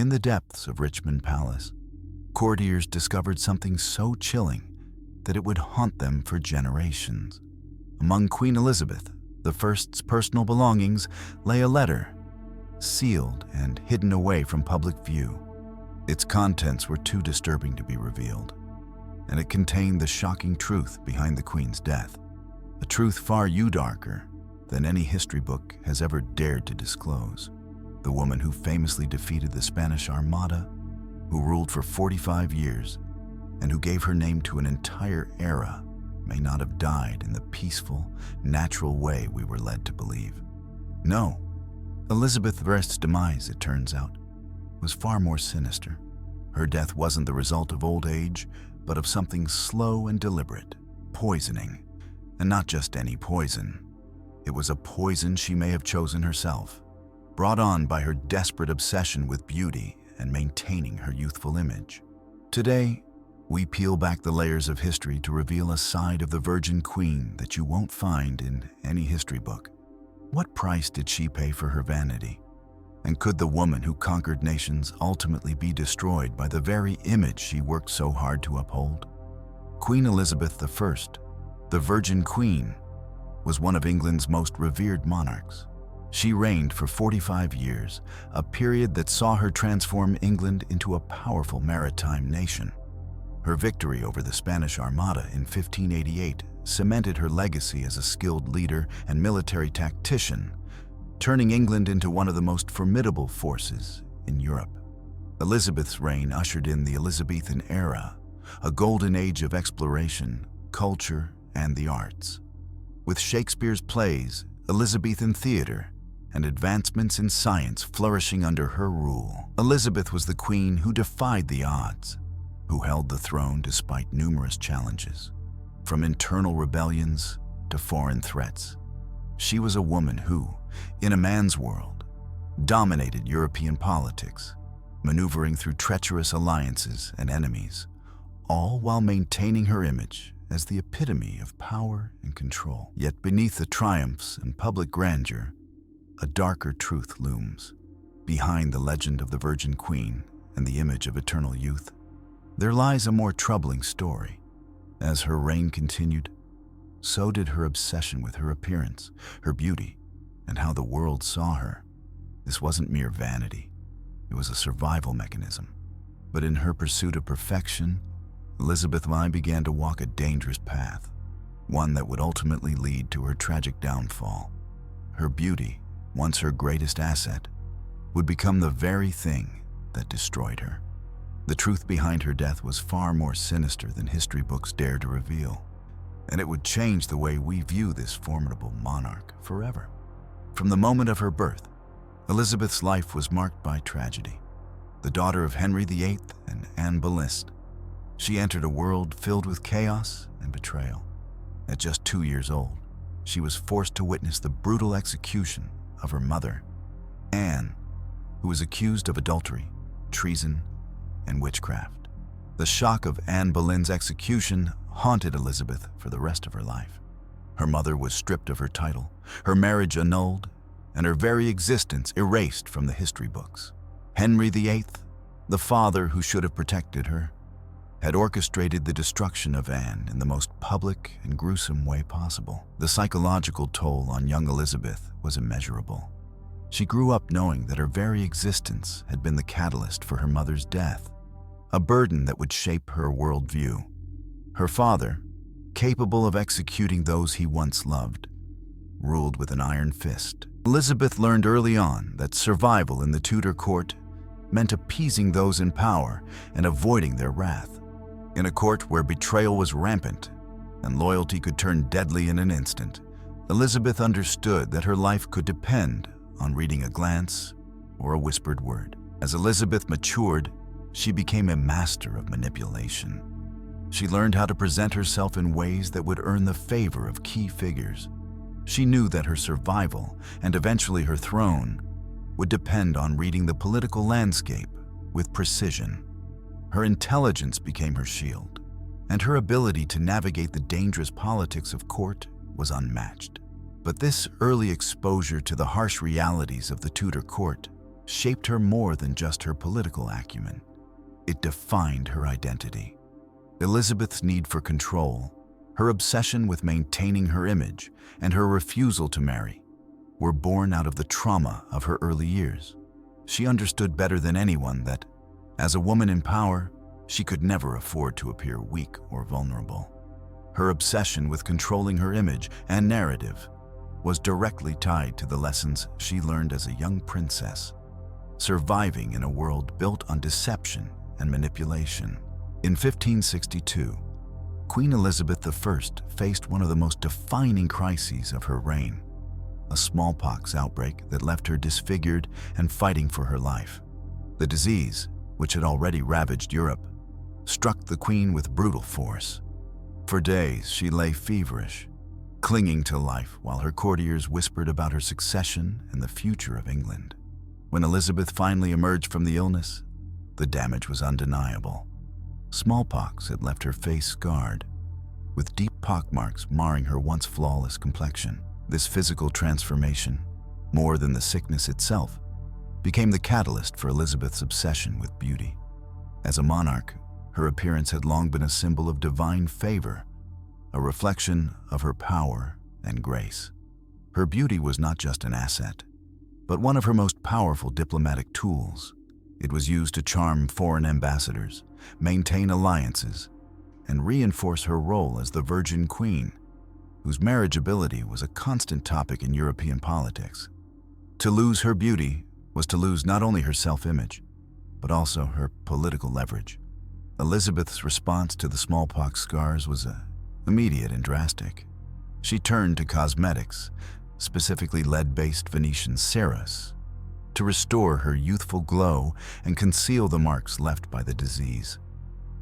In the depths of Richmond Palace, courtiers discovered something so chilling that it would haunt them for generations. Among Queen Elizabeth I's personal belongings lay a letter, sealed and hidden away from public view. Its contents were too disturbing to be revealed, and it contained the shocking truth behind the Queen's death, a truth far darker than any history book has ever dared to disclose. The woman who famously defeated the Spanish Armada, who ruled for 45 years, and who gave her name to an entire era, may not have died in the peaceful, natural way we were led to believe. No, Elizabeth I's demise, it turns out, was far more sinister. Her death wasn't the result of old age, but of something slow and deliberate, poisoning. And not just any poison. It was a poison she may have chosen herself, brought on by her desperate obsession with beauty and maintaining her youthful image. Today, we peel back the layers of history to reveal a side of the Virgin Queen that you won't find in any history book. What price did she pay for her vanity? And could the woman who conquered nations ultimately be destroyed by the very image she worked so hard to uphold? Queen Elizabeth I, the Virgin Queen, was one of England's most revered monarchs. She reigned for 45 years, a period that saw her transform England into a powerful maritime nation. Her victory over the Spanish Armada in 1588 cemented her legacy as a skilled leader and military tactician, turning England into one of the most formidable forces in Europe. Elizabeth's reign ushered in the Elizabethan era, a golden age of exploration, culture, and the arts. With Shakespeare's plays, Elizabethan theater, and advancements in science flourishing under her rule, Elizabeth was the queen who defied the odds, who held the throne despite numerous challenges. From internal rebellions to foreign threats, she was a woman who, in a man's world, dominated European politics, maneuvering through treacherous alliances and enemies, all while maintaining her image as the epitome of power and control. Yet beneath the triumphs and public grandeur, a darker truth looms. Behind the legend of the Virgin Queen and the image of eternal youth, there lies a more troubling story. As her reign continued, so did her obsession with her appearance, her beauty, and how the world saw her. This wasn't mere vanity. It was a survival mechanism. But in her pursuit of perfection, Elizabeth I began to walk a dangerous path, one that would ultimately lead to her tragic downfall. Her beauty, once her greatest asset, would become the very thing that destroyed her. The truth behind her death was far more sinister than history books dare to reveal, and it would change the way we view this formidable monarch forever. From the moment of her birth, Elizabeth's life was marked by tragedy. The daughter of Henry VIII and Anne Boleyn, she entered a world filled with chaos and betrayal. At just 2 years old, she was forced to witness the brutal execution of her mother, Anne, who was accused of adultery, treason, and witchcraft. The shock of Anne Boleyn's execution haunted Elizabeth for the rest of her life. Her mother was stripped of her title, her marriage annulled, and her very existence erased from the history books. Henry VIII, the father who should have protected her, had orchestrated the destruction of Anne in the most public and gruesome way possible. The psychological toll on young Elizabeth was immeasurable. She grew up knowing that her very existence had been the catalyst for her mother's death, a burden that would shape her worldview. Her father, capable of executing those he once loved, ruled with an iron fist. Elizabeth learned early on that survival in the Tudor court meant appeasing those in power and avoiding their wrath. In a court where betrayal was rampant and loyalty could turn deadly in an instant, Elizabeth understood that her life could depend on reading a glance or a whispered word. As Elizabeth matured, she became a master of manipulation. She learned how to present herself in ways that would earn the favor of key figures. She knew that her survival, and eventually her throne, would depend on reading the political landscape with precision. Her intelligence became her shield, and her ability to navigate the dangerous politics of court was unmatched. But this early exposure to the harsh realities of the Tudor court shaped her more than just her political acumen. It defined her identity. Elizabeth's need for control, her obsession with maintaining her image, and her refusal to marry were born out of the trauma of her early years. She understood better than anyone that, as a woman in power, she could never afford to appear weak or vulnerable. Her obsession with controlling her image and narrative was directly tied to the lessons she learned as a young princess, surviving in a world built on deception and manipulation. In 1562, Queen Elizabeth I faced one of the most defining crises of her reign, a smallpox outbreak that left her disfigured and fighting for her life. The disease, which had already ravaged Europe, struck the queen with brutal force. For days, she lay feverish, clinging to life while her courtiers whispered about her succession and the future of England. When Elizabeth finally emerged from the illness, the damage was undeniable. Smallpox had left her face scarred, with deep pockmarks marring her once flawless complexion. This physical transformation, more than the sickness itself, became the catalyst for Elizabeth's obsession with beauty. As a monarch, her appearance had long been a symbol of divine favor, a reflection of her power and grace. Her beauty was not just an asset, but one of her most powerful diplomatic tools. It was used to charm foreign ambassadors, maintain alliances, and reinforce her role as the Virgin Queen, whose marriageability was a constant topic in European politics. To lose her beauty was to lose not only her self-image, but also her political leverage. Elizabeth's response to the smallpox scars was immediate and drastic. She turned to cosmetics, specifically lead-based Venetian cerus, to restore her youthful glow and conceal the marks left by the disease.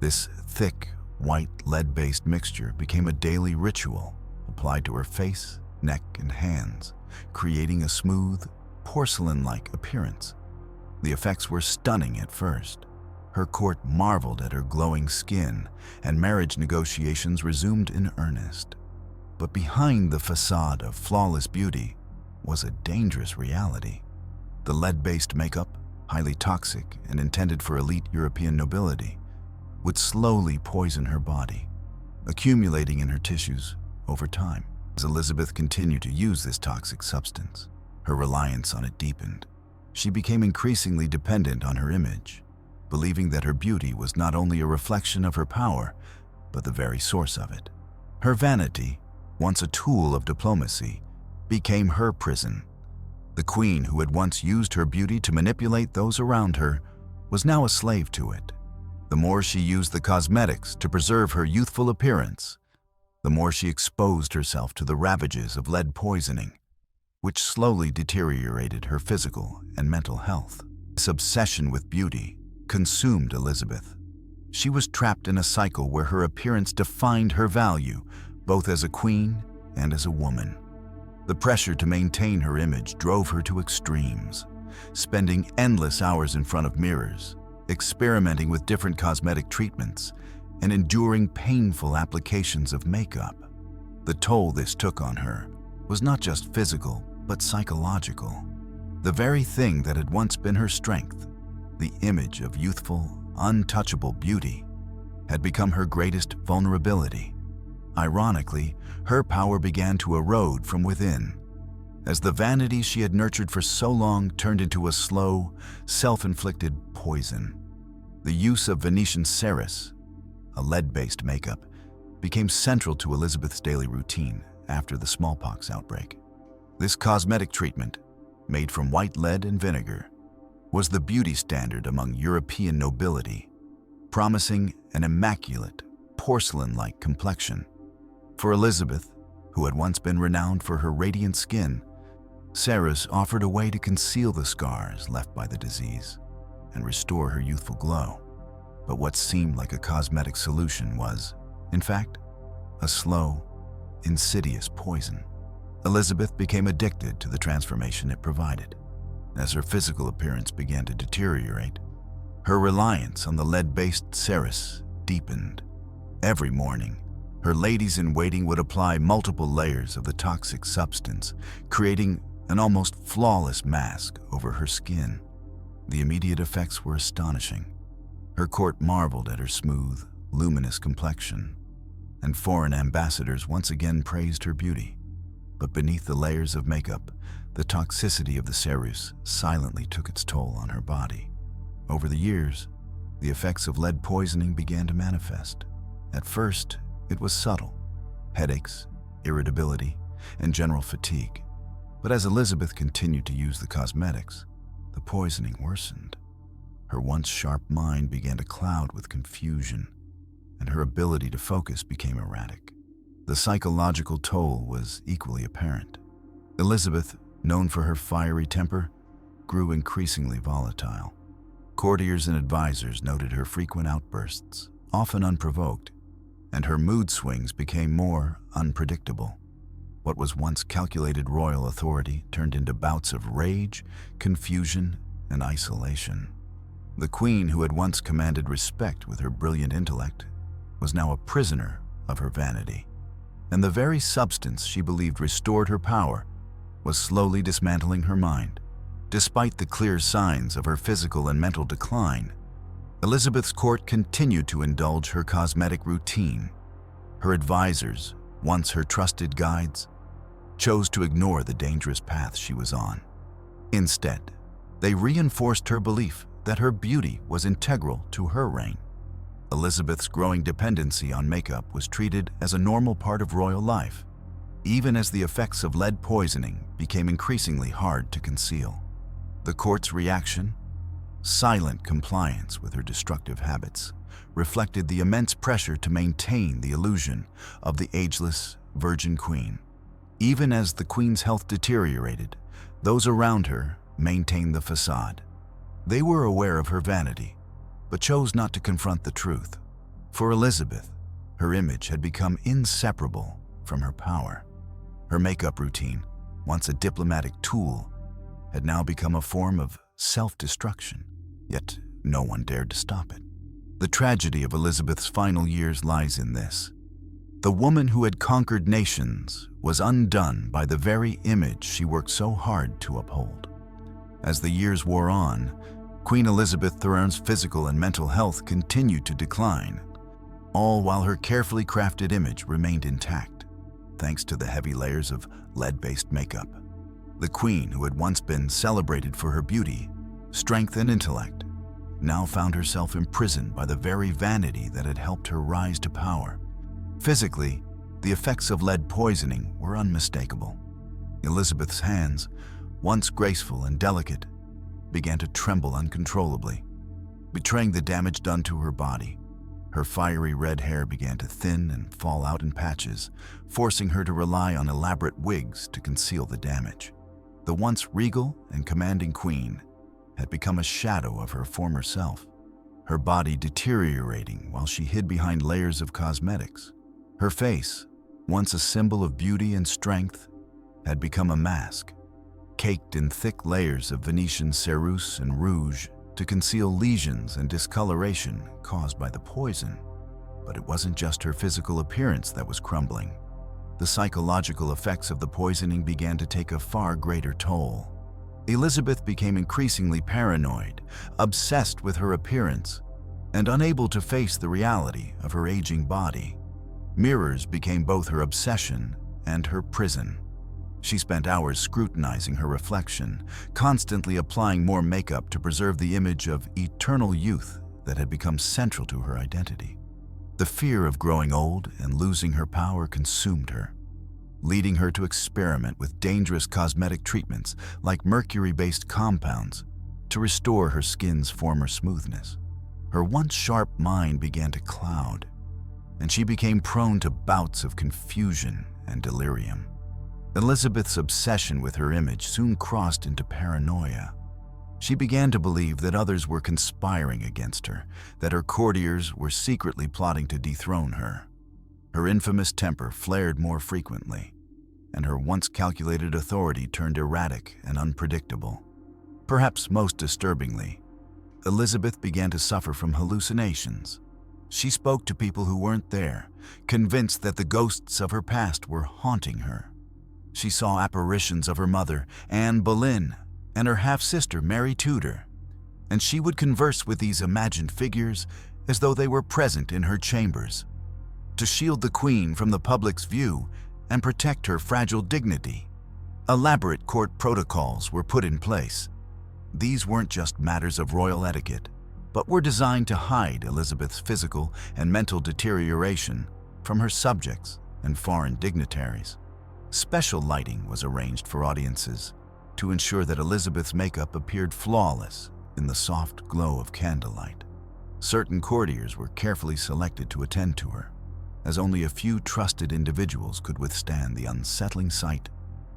This thick, white lead-based mixture became a daily ritual applied to her face, neck, and hands, creating a smooth, porcelain-like appearance. The effects were stunning at first. Her court marveled at her glowing skin, and marriage negotiations resumed in earnest. But behind the facade of flawless beauty was a dangerous reality. The lead-based makeup, highly toxic and intended for elite European nobility, would slowly poison her body, accumulating in her tissues over time. As Elizabeth continued to use this toxic substance, her reliance on it deepened. She became increasingly dependent on her image, believing that her beauty was not only a reflection of her power, but the very source of it. Her vanity, once a tool of diplomacy, became her prison. The queen, who had once used her beauty to manipulate those around her, was now a slave to it. The more she used the cosmetics to preserve her youthful appearance, the more she exposed herself to the ravages of lead poisoning, which slowly deteriorated her physical and mental health. This obsession with beauty consumed Elizabeth. She was trapped in a cycle where her appearance defined her value, both as a queen and as a woman. The pressure to maintain her image drove her to extremes, spending endless hours in front of mirrors, experimenting with different cosmetic treatments, and enduring painful applications of makeup. The toll this took on her was not just physical, but psychological. The very thing that had once been her strength, the image of youthful, untouchable beauty, had become her greatest vulnerability. Ironically, her power began to erode from within, as the vanity she had nurtured for so long turned into a slow, self-inflicted poison. The use of Venetian cerus, a lead-based makeup, became central to Elizabeth's daily routine after the smallpox outbreak. This cosmetic treatment, made from white lead and vinegar, was the beauty standard among European nobility, promising an immaculate, porcelain-like complexion. For Elizabeth, who had once been renowned for her radiant skin, cerus offered a way to conceal the scars left by the disease and restore her youthful glow. But what seemed like a cosmetic solution was, in fact, a slow, insidious poison. Elizabeth became addicted to the transformation it provided. As her physical appearance began to deteriorate, her reliance on the lead-based cerus deepened. Every morning, her ladies-in-waiting would apply multiple layers of the toxic substance, creating an almost flawless mask over her skin. The immediate effects were astonishing. Her court marveled at her smooth, luminous complexion, and foreign ambassadors once again praised her beauty. But beneath the layers of makeup, the toxicity of the ceruse silently took its toll on her body. Over the years, the effects of lead poisoning began to manifest. At first, it was subtle: headaches, irritability, and general fatigue. But as Elizabeth continued to use the cosmetics, the poisoning worsened. Her once sharp mind began to cloud with confusion, and her ability to focus became erratic. The psychological toll was equally apparent. Elizabeth, known for her fiery temper, grew increasingly volatile. Courtiers and advisors noted her frequent outbursts, often unprovoked, and her mood swings became more unpredictable. What was once calculated royal authority turned into bouts of rage, confusion, and isolation. The queen, who had once commanded respect with her brilliant intellect, was now a prisoner of her vanity, and the very substance she believed restored her power was slowly dismantling her mind. Despite the clear signs of her physical and mental decline, Elizabeth's court continued to indulge her cosmetic routine. Her advisors, once her trusted guides, chose to ignore the dangerous path she was on. Instead, they reinforced her belief that her beauty was integral to her reign. Elizabeth's growing dependency on makeup was treated as a normal part of royal life, even as the effects of lead poisoning became increasingly hard to conceal. The court's reaction, silent compliance with her destructive habits, reflected the immense pressure to maintain the illusion of the ageless virgin queen. Even as the queen's health deteriorated, those around her maintained the facade. They were aware of her vanity, but chose not to confront the truth. For Elizabeth, her image had become inseparable from her power. Her makeup routine, once a diplomatic tool, had now become a form of self-destruction, yet no one dared to stop it. The tragedy of Elizabeth's final years lies in this: the woman who had conquered nations was undone by the very image she worked so hard to uphold. As the years wore on, Queen Elizabeth III's physical and mental health continued to decline, all while her carefully crafted image remained intact, thanks to the heavy layers of lead-based makeup. The queen, who had once been celebrated for her beauty, strength, and intellect, now found herself imprisoned by the very vanity that had helped her rise to power. Physically, the effects of lead poisoning were unmistakable. Elizabeth's hands, once graceful and delicate, began to tremble uncontrollably, betraying the damage done to her body. Her fiery red hair began to thin and fall out in patches, forcing her to rely on elaborate wigs to conceal the damage. The once regal and commanding queen had become a shadow of her former self, her body deteriorating while she hid behind layers of cosmetics. Her face, once a symbol of beauty and strength, had become a mask, caked in thick layers of Venetian ceruse and rouge to conceal lesions and discoloration caused by the poison. But it wasn't just her physical appearance that was crumbling. The psychological effects of the poisoning began to take a far greater toll. Elizabeth became increasingly paranoid, obsessed with her appearance, and unable to face the reality of her aging body. Mirrors became both her obsession and her prison. She spent hours scrutinizing her reflection, constantly applying more makeup to preserve the image of eternal youth that had become central to her identity. The fear of growing old and losing her power consumed her, leading her to experiment with dangerous cosmetic treatments like mercury-based compounds to restore her skin's former smoothness. Her once sharp mind began to cloud, and she became prone to bouts of confusion and delirium. Elizabeth's obsession with her image soon crossed into paranoia. She began to believe that others were conspiring against her, that her courtiers were secretly plotting to dethrone her. Her infamous temper flared more frequently, and her once calculated authority turned erratic and unpredictable. Perhaps most disturbingly, Elizabeth began to suffer from hallucinations. She spoke to people who weren't there, convinced that the ghosts of her past were haunting her. She saw apparitions of her mother, Anne Boleyn, and her half-sister, Mary Tudor, and she would converse with these imagined figures as though they were present in her chambers. To shield the queen from the public's view and protect her fragile dignity, elaborate court protocols were put in place. These weren't just matters of royal etiquette, but were designed to hide Elizabeth's physical and mental deterioration from her subjects and foreign dignitaries. Special lighting was arranged for audiences to ensure that Elizabeth's makeup appeared flawless in the soft glow of candlelight. Certain courtiers were carefully selected to attend to her, as only a few trusted individuals could withstand the unsettling sight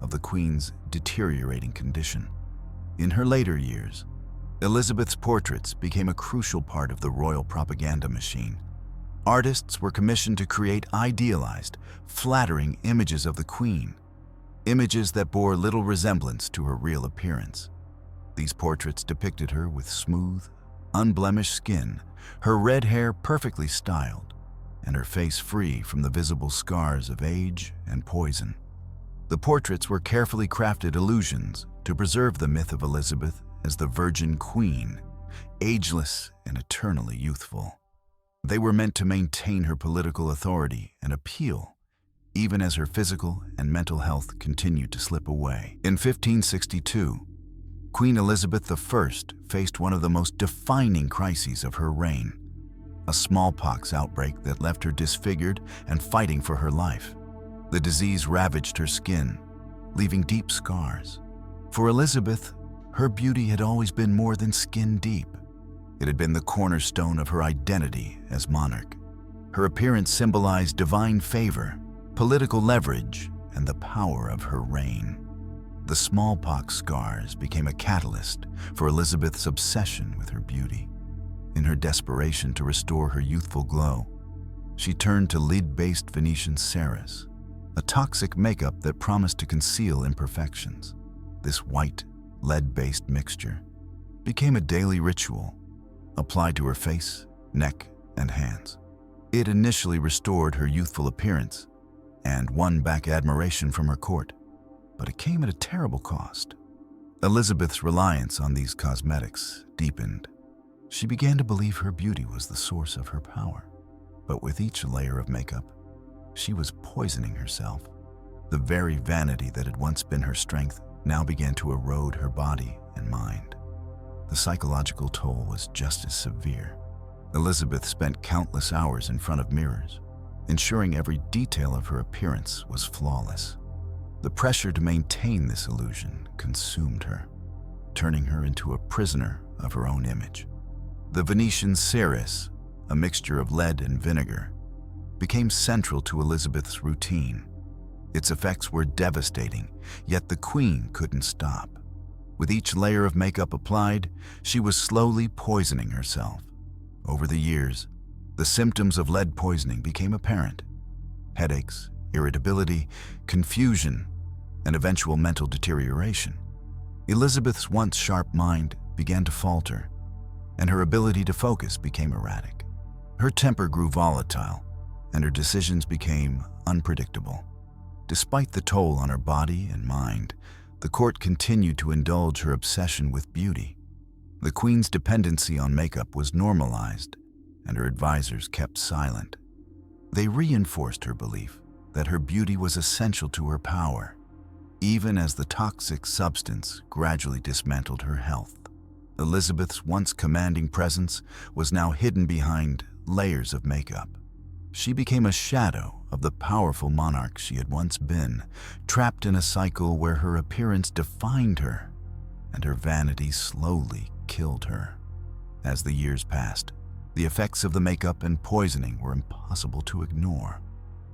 of the Queen's deteriorating condition. In her later years, Elizabeth's portraits became a crucial part of the royal propaganda machine. Artists were commissioned to create idealized, flattering images of the Queen, images that bore little resemblance to her real appearance. These portraits depicted her with smooth, unblemished skin, her red hair perfectly styled, and her face free from the visible scars of age and poison. The portraits were carefully crafted illusions to preserve the myth of Elizabeth as the Virgin Queen, ageless and eternally youthful. They were meant to maintain her political authority and appeal, even as her physical and mental health continued to slip away. In 1562, Queen Elizabeth I faced one of the most defining crises of her reign, a smallpox outbreak that left her disfigured and fighting for her life. The disease ravaged her skin, leaving deep scars. For Elizabeth, her beauty had always been more than skin deep. It had been the cornerstone of her identity as monarch. Her appearance symbolized divine favor, political leverage, and the power of her reign. The smallpox scars became a catalyst for Elizabeth's obsession with her beauty. In her desperation to restore her youthful glow, she turned to lead-based Venetian cerris, a toxic makeup that promised to conceal imperfections. This white, lead-based mixture became a daily ritual, applied to her face, neck, and hands. It initially restored her youthful appearance and won back admiration from her court, but it came at a terrible cost. Elizabeth's reliance on these cosmetics deepened. She began to believe her beauty was the source of her power, but with each layer of makeup, she was poisoning herself. The very vanity that had once been her strength now began to erode her body and mind. The psychological toll was just as severe. Elizabeth spent countless hours in front of mirrors, ensuring every detail of her appearance was flawless. The pressure to maintain this illusion consumed her, turning her into a prisoner of her own image. The Venetian cerris, a mixture of lead and vinegar, became central to Elizabeth's routine. Its effects were devastating, yet the Queen couldn't stop. With each layer of makeup applied, she was slowly poisoning herself. Over the years, the symptoms of lead poisoning became apparent: headaches, irritability, confusion, and eventual mental deterioration. Elizabeth's once sharp mind began to falter, and her ability to focus became erratic. Her temper grew volatile, and her decisions became unpredictable. Despite the toll on her body and mind, the court continued to indulge her obsession with beauty. The Queen's dependency on makeup was normalized, and her advisors kept silent. They reinforced her belief that her beauty was essential to her power, even as the toxic substance gradually dismantled her health. Elizabeth's once commanding presence was now hidden behind layers of makeup. She became a shadow of the powerful monarch she had once been, trapped in a cycle where her appearance defined her and her vanity slowly killed her. As the years passed, the effects of the makeup and poisoning were impossible to ignore.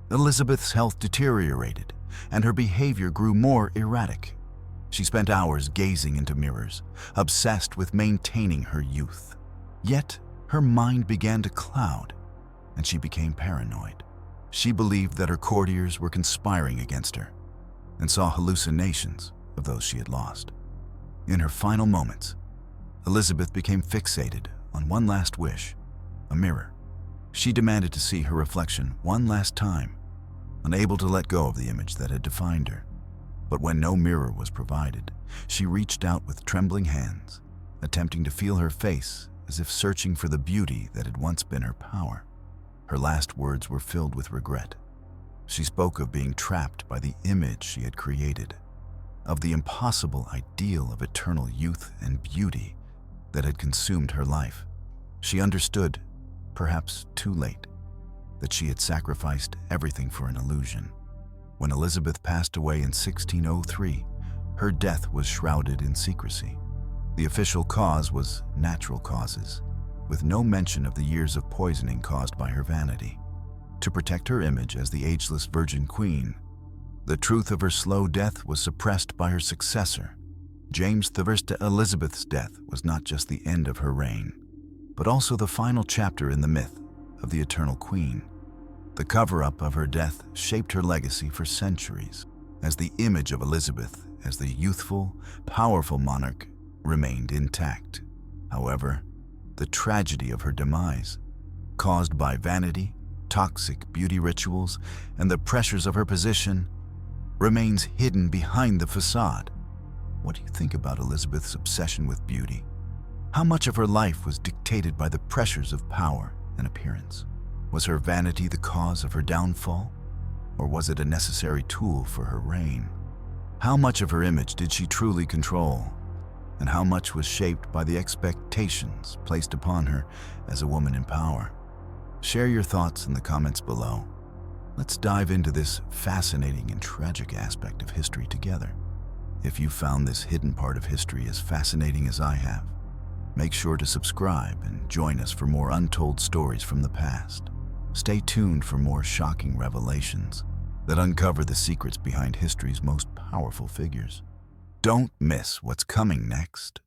Elizabeth's health deteriorated, and her behavior grew more erratic. She spent hours gazing into mirrors, obsessed with maintaining her youth. Yet, her mind began to cloud, and she became paranoid. She believed that her courtiers were conspiring against her, and saw hallucinations of those she had lost. In her final moments, Elizabeth became fixated on one last wish: a mirror. She demanded to see her reflection one last time, unable to let go of the image that had defined her. But when no mirror was provided, she reached out with trembling hands, attempting to feel her face as if searching for the beauty that had once been her power. Her last words were filled with regret. She spoke of being trapped by the image she had created, of the impossible ideal of eternal youth and beauty that had consumed her life. She understood, perhaps too late, that she had sacrificed everything for an illusion. When Elizabeth passed away in 1603, her death was shrouded in secrecy. The official cause was natural causes, with no mention of the years of poisoning caused by her vanity. To protect her image as the ageless Virgin Queen, the truth of her slow death was suppressed by her successor. James I. Elizabeth's death was not just the end of her reign, but also the final chapter in the myth of the Eternal Queen. The cover-up of her death shaped her legacy for centuries, as the image of Elizabeth as the youthful, powerful monarch remained intact. However, the tragedy of her demise, caused by vanity, toxic beauty rituals, and the pressures of her position, remains hidden behind the facade. What do you think about Elizabeth's obsession with beauty? How much of her life was dictated by the pressures of power and appearance? Was her vanity the cause of her downfall, or was it a necessary tool for her reign? How much of her image did she truly control, and how much was shaped by the expectations placed upon her as a woman in power? Share your thoughts in the comments below. Let's dive into this fascinating and tragic aspect of history together. If you found this hidden part of history as fascinating as I have, make sure to subscribe and join us for more untold stories from the past. Stay tuned for more shocking revelations that uncover the secrets behind history's most powerful figures. Don't miss what's coming next.